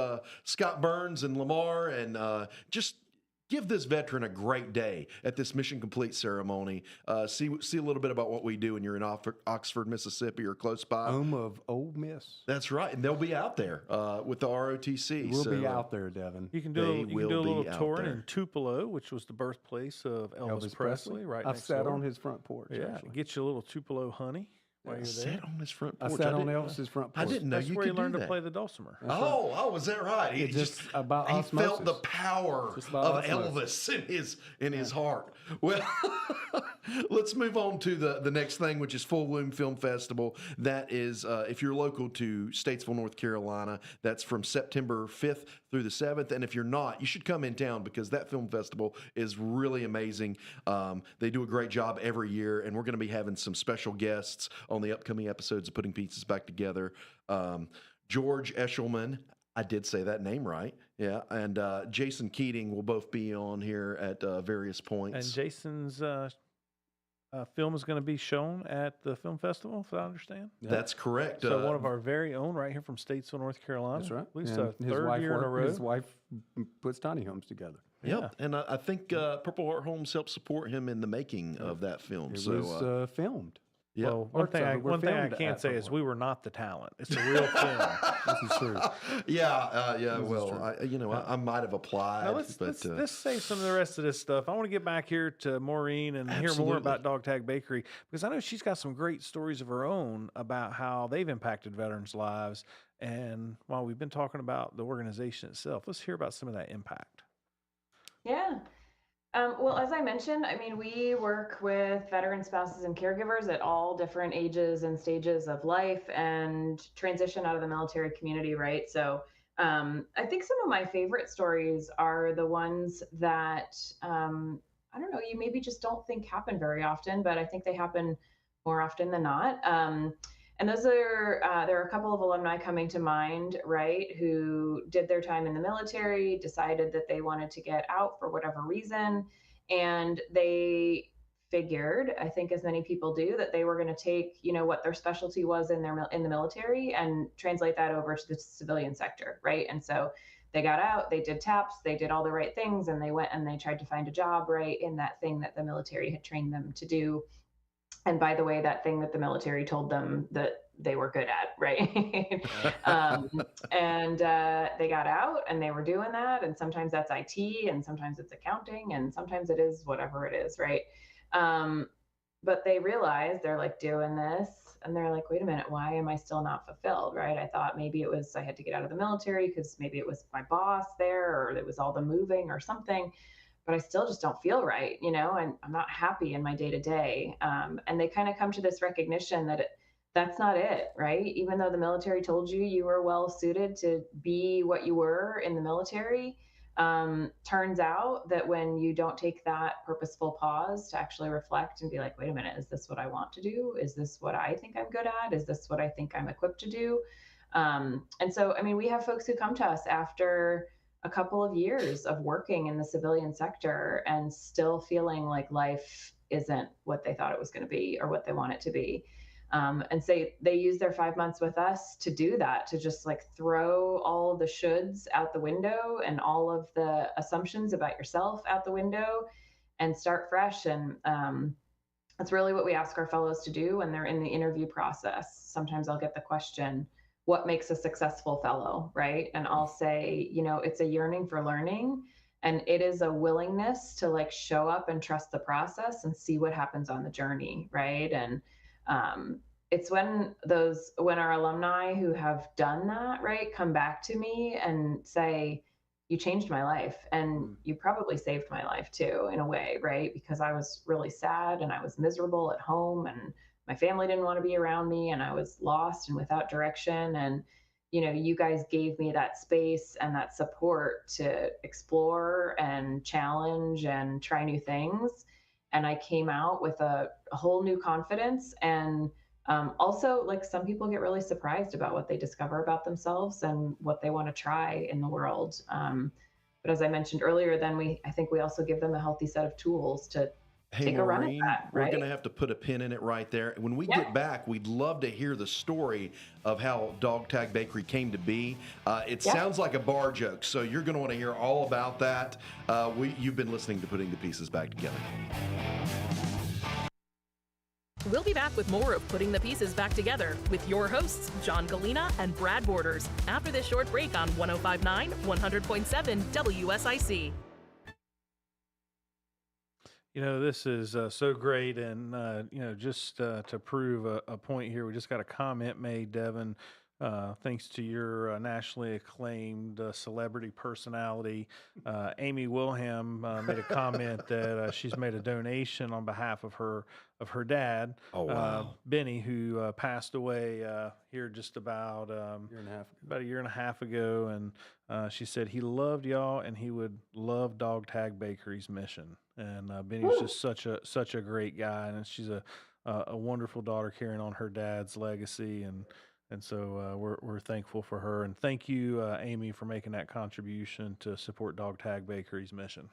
Scott Burns and Lamar and just give this veteran a great day at this Mission Complete ceremony, see a little bit about what we do when you're in Oxford, Mississippi or close by. Home of Ole Miss. That's right. And they'll be out there with the ROTC. We'll be out there, Devin. You can do a little touring in Tupelo, which was the birthplace of Elvis Presley, right I've next sat door. on his front porch. Yeah, actually. get you a little Tupelo honey while you're there. Sat on his front I porch. sat on Elvis's front porch. I didn't know That's you where could he learned do to that. play the dulcimer. Oh, was that right? He It's just about he osmosis. felt the power Just about of osmosis. Elvis in his heart. Well, let's move on to the next thing, which is Full Bloom Film Festival. That is, if you're local to Statesville, North Carolina, that's from September 5th through the 7th. And if you're not, you should come in town because that film festival is really amazing. They do a great job every year, and we're going to be having some special guests on the upcoming episodes of Putting Pieces Back Together. George Eshelman, I did say that name right, yeah, and Jason Keating will both be on here at various points. And Jason's film is going to be shown at the film festival, if I understand. That's correct. So one of our very own right here from Statesville, North Carolina. That's right. At least And a third year in a row. His wife puts tiny homes together. Yep, and I think Purple Heart Homes helped support him in the making of that film. It was filmed. Yeah. Well, one thing I filmed can't at say is Purple we were not the talent. It's a real film. This is true. Yeah. Well, I might have applied, Now let's save some of the rest of this stuff. I want to get back here to Maureen and hear more Absolutely. about Dog Tag Bakery because I know she's got some great stories of her own about how they've impacted veterans' lives. And while we've been talking about the organization itself, let's hear about some of that impact. Yeah. Well, as I mentioned, I mean, we work with veteran spouses and caregivers at all different ages and stages of life and transition out of the military community, right? So I think some of my favorite stories are the ones that, I don't know, you maybe just don't think happen very often, but I think they happen more often than not. And those are, there are a couple of alumni coming to mind, right, who did their time in the military, decided that they wanted to get out for whatever reason, and they figured, I think as many people do, that they were going to take, what their specialty was in the military and translate that over to the civilian sector, right? And so they got out, they did TAPS, they did all the right things, and they went and they tried to find a job, right, in that thing that the military had trained them to do. And by the way, that thing that the military told them that they were good at, right? And they got out and they were doing that. And sometimes that's IT and sometimes it's accounting and sometimes it is whatever it is, right? But they realized they're like doing this and they're like, wait a minute, why am I still not fulfilled, right? I thought maybe it was I had to get out of the military because maybe it was my boss there or it was all the moving or something. but I still just don't feel right, and I'm not happy in my day to day. And they kind of come to this recognition that that's not it, right? Even though the military told you you were well suited to be what you were in the military, turns out that when you don't take that purposeful pause to actually reflect and be like, wait a minute, is this what I want to do? Is this what I think I'm good at? Is this what I think I'm equipped to do? And so, I mean, we have folks who come to us after a couple of years of working in the civilian sector and still feeling like life isn't what they thought it was going to be or what they want it to be. And say they use their 5 months with us to do that, to just like throw all the shoulds out the window and all of the assumptions about yourself out the window and start fresh. And that's really what we ask our fellows to do when they're in the interview process. Sometimes I'll get the question, what makes a successful fellow, right? And I'll say, it's a yearning for learning, and it is a willingness to like show up and trust the process and see what happens on the journey, right? And it's when our alumni who have done that, right, come back to me and say, you changed my life, and you probably saved my life too, in a way, right? Because I was really sad and I was miserable at home, and my family didn't want to be around me, and I was lost and without direction. And, you guys gave me that space and that support to explore and challenge and try new things. And I came out with a whole new confidence. And also, like, some people get really surprised about what they discover about themselves and what they want to try in the world. But as I mentioned earlier, then I think we also give them a healthy set of tools to Hey, take a run at Maureen, that, we're right? going to have to put a pin in it right there. When we Yeah. get back, we'd love to hear the story of how Dog Tag Bakery came to be. It Yeah. sounds like a bar joke, so you're going to want to hear all about that. You've been listening to Putting the Pieces Back Together. We'll be back with more of Putting the Pieces Back Together with your hosts, John Gallina and Brad Borders, after this short break on 105.9, 100.7 WSIC. This is so great. And, just to prove a point here, we just got a comment made, Devin, thanks to your nationally acclaimed celebrity personality. Amy Wilhelm made a comment that she's made a donation on behalf of her dad, Oh, wow. Benny, who passed away here just about a year and a half ago. And she said he loved y'all and he would love Dog Tag Bakery's mission. And Benny's just such a great guy, and she's a wonderful daughter carrying on her dad's legacy, and so we're thankful for her. And thank you, Amy, for making that contribution to support Dog Tag Bakery's mission.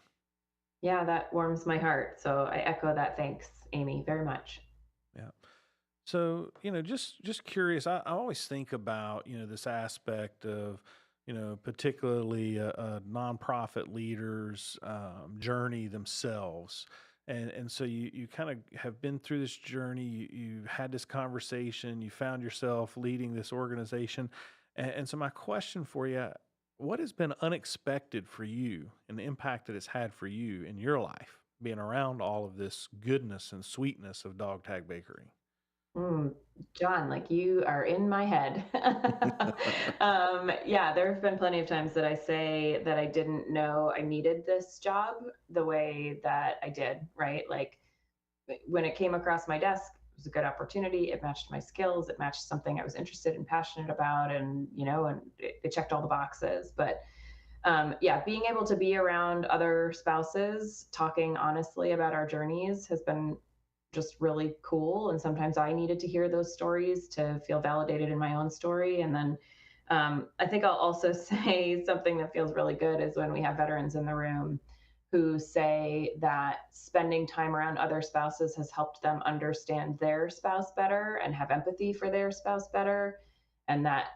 Yeah, that warms my heart. So I echo that. Thanks, Amy, very much. Yeah. So, just curious, I always think about, this aspect of, particularly nonprofit leaders' journey themselves. And so you kind of have been through this journey, you had this conversation, you found yourself leading this organization. And so my question for you, what has been unexpected for you and the impact that it's had for you in your life, being around all of this goodness and sweetness of Dog Tag Bakery? John, like, you are in my head. Yeah, there have been plenty of times that I say that I didn't know I needed this job the way that I did, right? Like, when it came across my desk, it was a good opportunity. It matched my skills. It matched something I was interested and passionate about, and it checked all the boxes. But yeah, being able to be around other spouses talking honestly about our journeys has been just really cool. And sometimes I needed to hear those stories to feel validated in my own story. And then I think I'll also say something that feels really good is when we have veterans in the room who say that spending time around other spouses has helped them understand their spouse better and have empathy for their spouse better. And that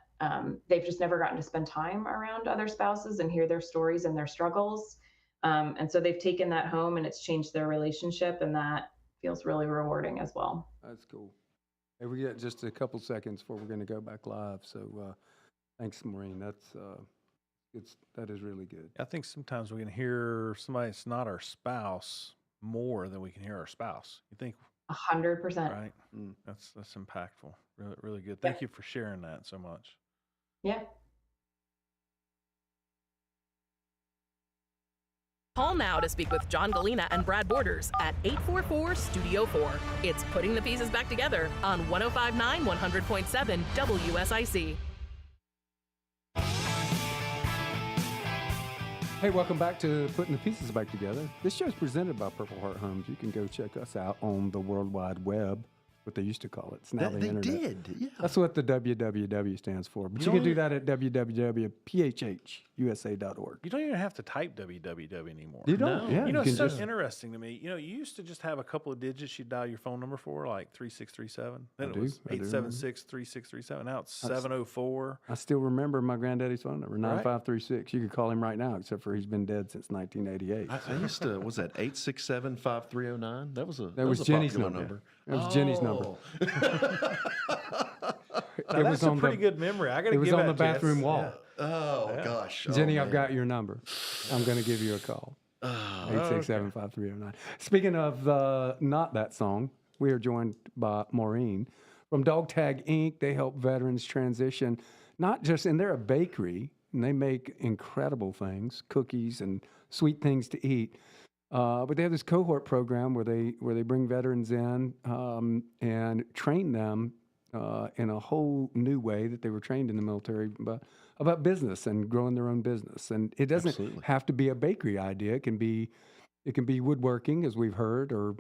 they've just never gotten to spend time around other spouses and hear their stories and their struggles. And so they've taken that home and it's changed their relationship, and that feels really rewarding as well. That's cool. Hey, we got just a couple seconds before we're going to go back live. So thanks, Maureen. That is really good. I think sometimes we can hear somebody that's not our spouse more than we can hear our spouse. You think 100%. right? That's impactful. Really, really good. Thank you for sharing that so much. Yeah. Call now to speak with John Gallina and Brad Borders at 844-STUDIO-4. It's Putting the Pieces Back Together on 105.9 100.7 WSIC. Hey, welcome back to Putting the Pieces Back Together. This show is presented by Purple Heart Homes. You can go check us out on the World Wide Web, what they used to call it. It's now the They internet. did, yeah. That's what the www stands for. But you can do that at www.phhusa.org. You don't even have to type www anymore. You don't? Yeah, You know, can it's so just- interesting to me. You know, you used to just have a couple of digits you'd dial your phone number for, like 3637. Then it was I do 876-3637. Now it's 704. I still remember my granddaddy's phone number, Right. 9536. You could call him right now, except for he's been dead since 1988. I used to, was that 867-5309? That was a Jenny's popular number. That was Jenny's number. Now, that's a pretty good memory. I got to It was give on that the to you. bathroom That's- wall. Oh, gosh. Jenny, oh, I've got your number. I'm going to give you a call. 867-5309. Speaking of not that song, we are joined by Maureen from Dog Tag Inc. They help veterans transition, not just, and they're a bakery, and they make incredible things, cookies and sweet things to eat. But they have this cohort program where they bring veterans in and train them in a whole new way that they were trained in the military about business and growing their own business. And it doesn't have to be a bakery idea. It can be woodworking, as we've heard, or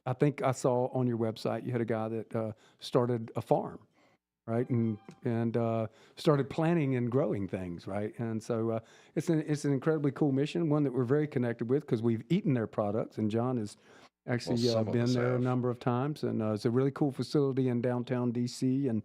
I think I saw on your website you had a guy that started a farm, right, and started planting and growing things, right. And so it's an incredibly cool mission, one that we're very connected with because we've eaten their products, and John has actually been there a number of times, and it's a really cool facility in downtown DC, and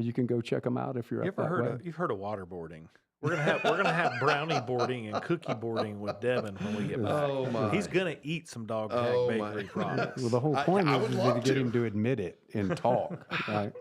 you can go check them out if you're up that way. You've heard of waterboarding? We're gonna have brownie boarding and cookie boarding with Devin when we get back. Oh, my. He's gonna eat some Dog Tag Bakery products. Well, the whole point I is would to love get to. him to admit it and talk, right?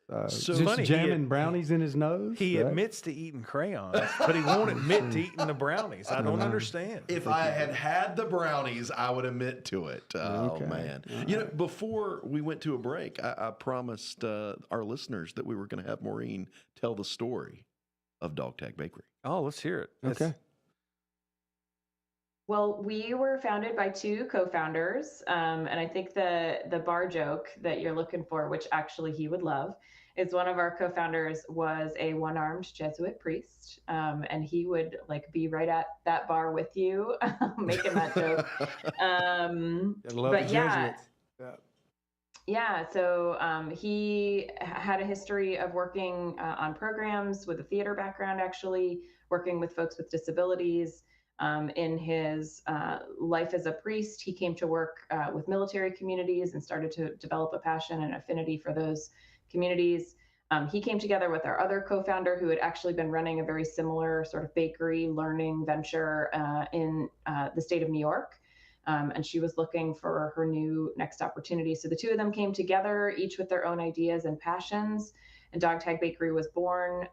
So just funny, jamming brownies in his nose. He right? admits to eating crayons, but he won't admit to eating the brownies. I don't understand. If I had the brownies, I would admit to it. Oh, man. You know, before we went to a break, I promised our listeners that we were going to have Maureen tell the story of Dog Tag Bakery. Oh, let's hear it. Okay. Well, we were founded by two co-founders, and I think the bar joke that you're looking for, which actually he would love, is one of our co-founders was a one-armed Jesuit priest, and he would like be right at that bar with you, making that joke. But yeah. Yeah, so he had a history of working on programs with a theater background, actually working with folks with disabilities. In his life as a priest, he came to work with military communities and started to develop a passion and affinity for those communities. He came together with our other co-founder who had actually been running a very similar sort of bakery learning venture in the state of New York. And she was looking for her new next opportunity. So the two of them came together, each with their own ideas and passions, and Dog Tag Bakery was born.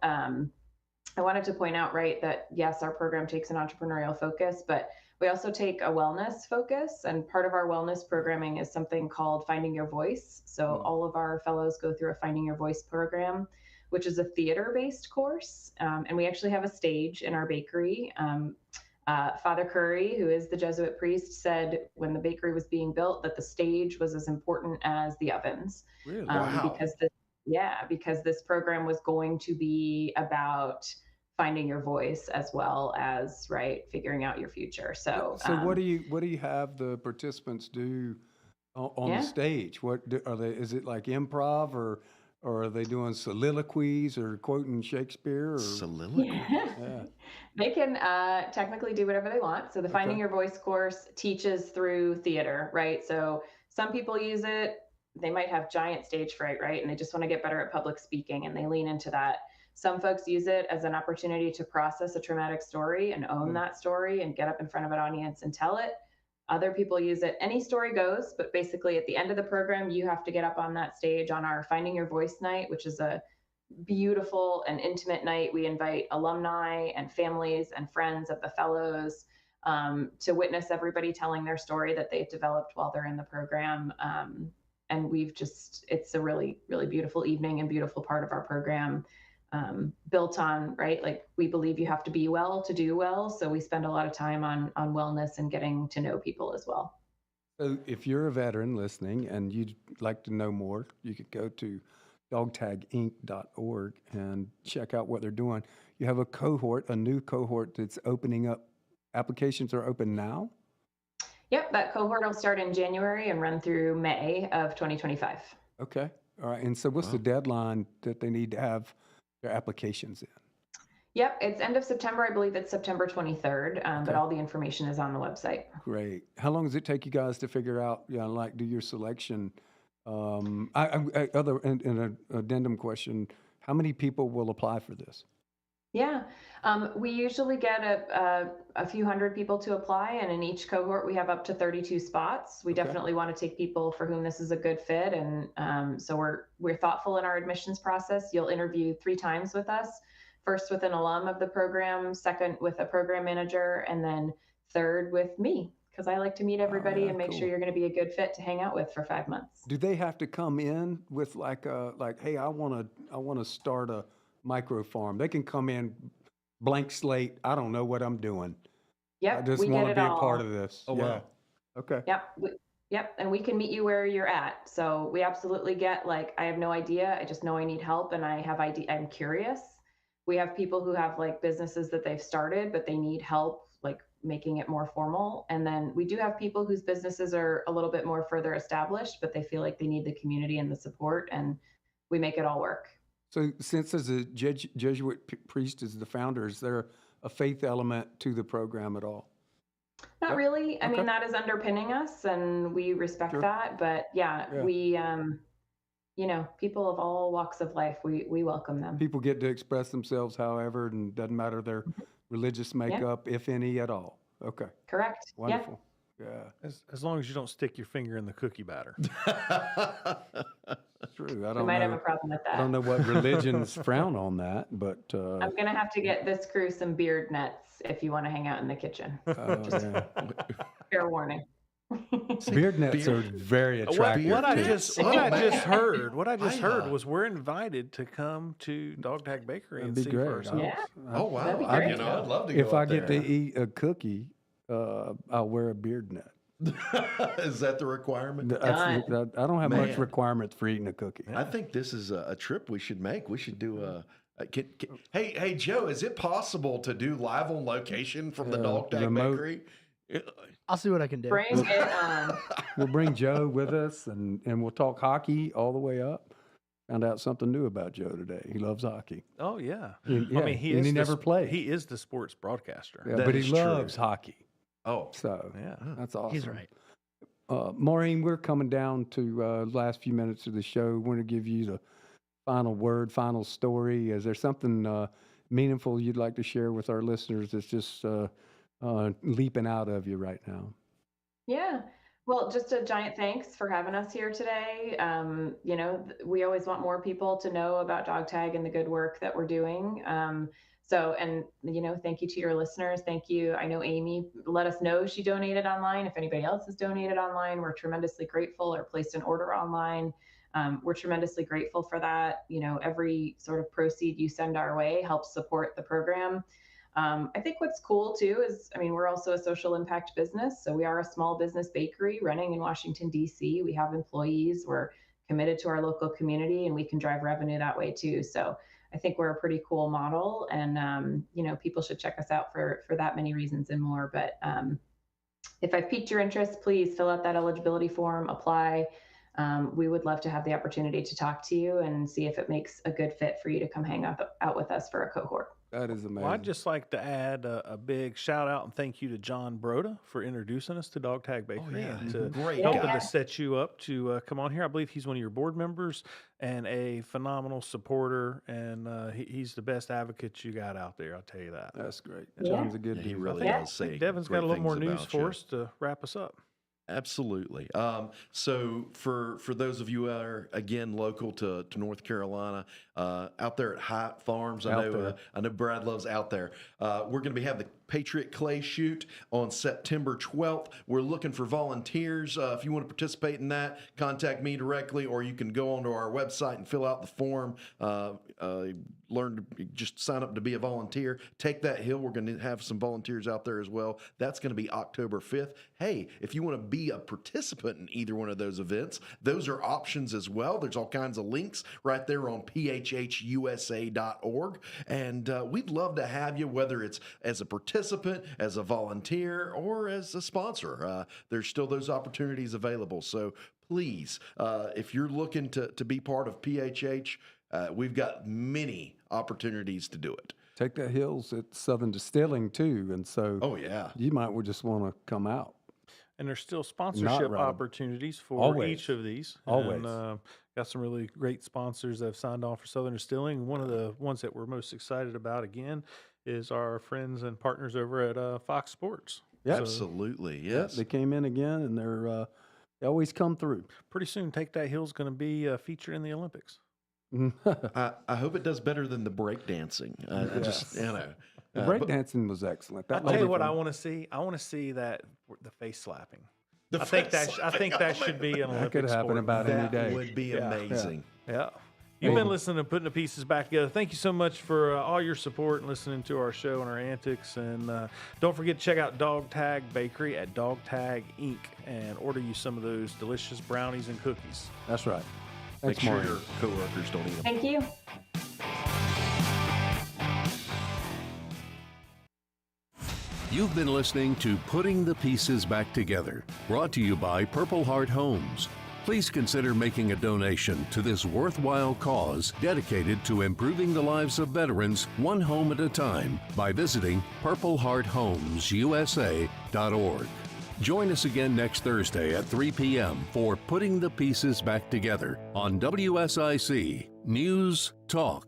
I wanted to point out, right, that yes, our program takes an entrepreneurial focus, but we also take a wellness focus. And part of our wellness programming is something called Finding Your Voice. So all of our fellows go through a Finding Your Voice program, which is a theater-based course. And we actually have a stage in our bakery. Father Curry, who is the Jesuit priest, said when the bakery was being built that the stage was as important as the ovens. Really? Wow. Because this program was going to be about finding your voice as well as figuring out your future. So what do you have the participants do on the stage? Are they? Is it like improv or are they doing soliloquies or quoting Shakespeare? Or? Soliloquy? Yeah. They can technically do whatever they want. So the Finding Your Voice course teaches through theater, right? So some people use it. They might have giant stage fright, right? And they just want to get better at public speaking and they lean into that. Some folks use it as an opportunity to process a traumatic story and own that story and get up in front of an audience and tell it. Other people use it. Any story goes, but basically at the end of the program, you have to get up on that stage on our Finding Your Voice night, which is a beautiful and intimate night. We invite alumni and families and friends of the fellows to witness everybody telling their story that they've developed while they're in the program. And it's a really, really beautiful evening and beautiful part of our program. built on, right? Like we believe you have to be well to do well. So we spend a lot of time on wellness and getting to know people as well. So if you're a veteran listening and you'd like to know more, you could go to dogtaginc.org and check out what they're doing. You have a new cohort that's opening up. Applications are open now? Yep, that cohort will start in January and run through May of 2025. Okay. All right. And so what's the deadline that they need to have their applications in? Yep, it's end of September. I believe it's September 23rd, but all the information is on the website. Great. How long does it take you guys to figure out, like do your selection? An addendum question, how many people will apply for this? Yeah, we usually get a few hundred people to apply, and in each cohort we have up to 32 spots. We definitely want to take people for whom this is a good fit, and so we're thoughtful in our admissions process. You'll interview 3 times with us. First with an alum of the program, second with a program manager, and then third with me, because I like to meet everybody and make sure you're going to be a good fit to hang out with for 5 months. Do they have to come in with like, hey, I want to start a micro farm? They can come in blank slate. I don't know what I'm doing. Yep, I just we want get to it be a all. part of this. Oh, wow. Okay. Yep, and we can meet you where you're at. So we absolutely get like, I have no idea. I just know I need help, and I have idea. I'm curious. We have people who have like businesses that they've started, but they need help like making it more formal. And then we do have people whose businesses are a little bit more further established, but they feel like they need the community and the support, and we make it all work. So since as a Jesuit priest is the founder, is there a faith element to the program at all? Not really. I mean, that is underpinning us, and we respect that. But we, people of all walks of life, we welcome them. People get to express themselves however, and doesn't matter their religious makeup, if any at all. Okay. Correct. Wonderful. Yeah. As long as you don't stick your finger in the cookie batter. True. I We don't might know. have a problem with that. I don't know what religions frown on that, but I'm going to have to get this crew some beard nets if you want to hang out in the kitchen. Fair warning. beard nets are very attractive. What I just heard was we're invited to come to Dog Tag Bakery and That'd see be for great. ourselves. Yeah. Oh, wow. That'd be great. I'd love to go If I up get there. to eat a cookie, I'll wear a beard net. Is that the requirement? I don't have much requirements for eating a cookie. I think this is a trip we should make. We should do hey, Joe, is it possible to do live on location from the Dog Tag remote. Bakery? I'll see what I can do. Bring it on. We'll bring Joe with us, and we'll talk hockey all the way up. Found out something new about Joe today. He loves hockey. Oh yeah. Yeah, I mean, he never played. He is the sports broadcaster. Yeah, That but he is true. loves hockey. Oh, So Yeah. that's awesome. He's right. Maureen, we're coming down to last few minutes of the show. We want to give you the final word, final story. Is there something meaningful you'd like to share with our listeners that's just leaping out of you right now? Yeah. Well, just a giant thanks for having us here today. We always want more people to know about Dog Tag and the good work that we're doing. Thank you to your listeners. Thank you. I know Amy let us know she donated online. If anybody else has donated online, we're tremendously grateful, or placed an order online. We're tremendously grateful for that. Every sort of proceed you send our way helps support the program. I think what's cool too is, we're also a social impact business. So we are a small business bakery running in Washington, D.C. We have employees. We're committed to our local community, and we can drive revenue that way too. So I think we're a pretty cool model, and people should check us out for that many reasons and more. But if I've piqued your interest, please fill out that eligibility form, apply. We would love to have the opportunity to talk to you and see if it makes a good fit for you to come hang out with us for a cohort. That is amazing. Well, I'd just like to add a big shout out and thank you to John Broda for introducing us to Dog Tag Bakery and to great helping guy. to set you up to come on here. I believe he's one of your board members and a phenomenal supporter, and he's the best advocate you got out there. I'll tell you that. That's great. Yeah. John's a good He dude. really does say. Devin's got great a little more things news about for you. us to wrap us up. Absolutely. So for those of you who are again local to North Carolina, out there at Hyatt Farms, I know Brad loves out there. We're going to have Patriot Clay Shoot on September 12th. We're looking for volunteers. If you want to participate in that, contact me directly, or you can go onto our website and fill out the form. Learn to just sign up to be a volunteer. Take that hill. We're going to have some volunteers out there as well. That's going to be October 5th. Hey, if you want to be a participant in either one of those events, those are options as well. There's all kinds of links right there on phhusa.org. And we'd love to have you, whether it's as a participant, as a volunteer, or as a sponsor. There's still those opportunities available. So please, if you're looking to be part of PHH, we've got many opportunities to do it. Take that hills at Southern Distilling too, and so Oh, yeah. you might just want to come out. And there's still sponsorship right. opportunities for Always. each of these. Always. And, got some really great sponsors that have signed on for Southern Distilling. One of the ones that we're most excited about, again, is our friends and partners over at Fox Sports. Yeah. Absolutely, Yeah, yes. they came in again, and they always come through. Pretty soon, Take That Hill's going to be featured in the Olympics. I hope it does better than the breakdancing. I just, The but- breakdancing was excellent. I'll That tell you was what fun. I want to see. I want to see the face slapping. The I think face that should be an Olympic could happen sport. about any that day. would be amazing. Yeah. You've been listening to Putting the Pieces Back Together. Thank you so much for all your support and listening to our show and our antics. And don't forget to check out Dog Tag Bakery at Dog Tag Inc. and order you some of those delicious brownies and cookies. That's right. Make Thanks, sure Maureen. your coworkers don't eat them. Thank you. You've been listening to Putting the Pieces Back Together, brought to you by Purple Heart Homes. Please consider making a donation to this worthwhile cause dedicated to improving the lives of veterans one home at a time by visiting purplehearthomesusa.org. Join us again next Thursday at 3 p.m. for Putting the Pieces Back Together on WSIC News Talk.